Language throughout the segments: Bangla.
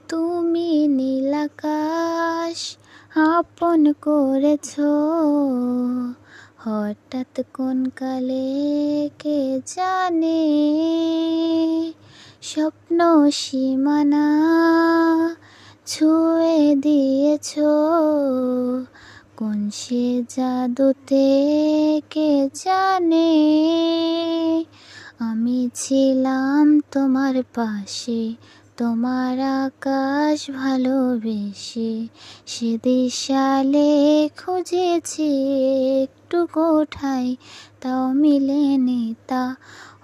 তুমি নীলাকাশ আপন করেছ, হঠাৎ কোন কালে কে জানে। স্বপ্ন সীমানা ছুঁয়ে দিয়েছ, কোন সে জাদুতে কে জানে। আমি ছিলাম তোমার পাশে, তোমার আকাশ ভালোবেসে, সে দিশালে খুঁজেছি একটু কোঠায়, তাও মিলেনি তা।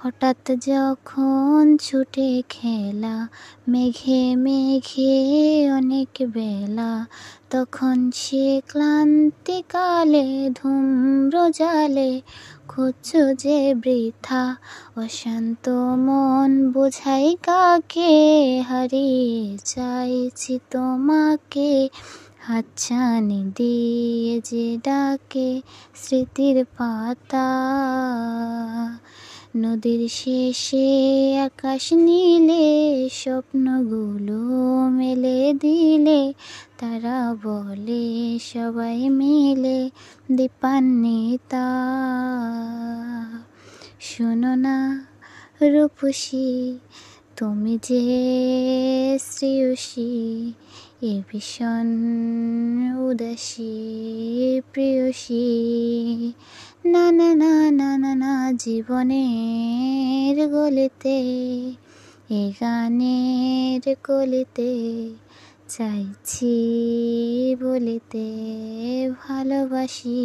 হঠাৎ যখন ছুটে খেলা মেঘে মেঘে অনেক বেলা, তখন সে ক্লান্তিকালে ধূম্র জালে খুঁজছো যে বৃথা। অশান্ত মন বোঝাই কাকে, হারিয়ে চাইছি তোমাকে। হাতছানি দিয়ে যে ডাকে স্মৃতির পাতা, নদীর শেষে আকাশ নীলে স্বপ্নগুলো মেলে দিলে, তারা বলে সবাই মিলে দীপান্বিতা। শোনো না রূপসী, তুমি যে শ্রেয়সী, এ ভীষণ উদাসী প্রেয়সী। না না না না না না, জীবনের গলিতে এ গানের কলিতে চাইছি বলিতে ভালোবাসি।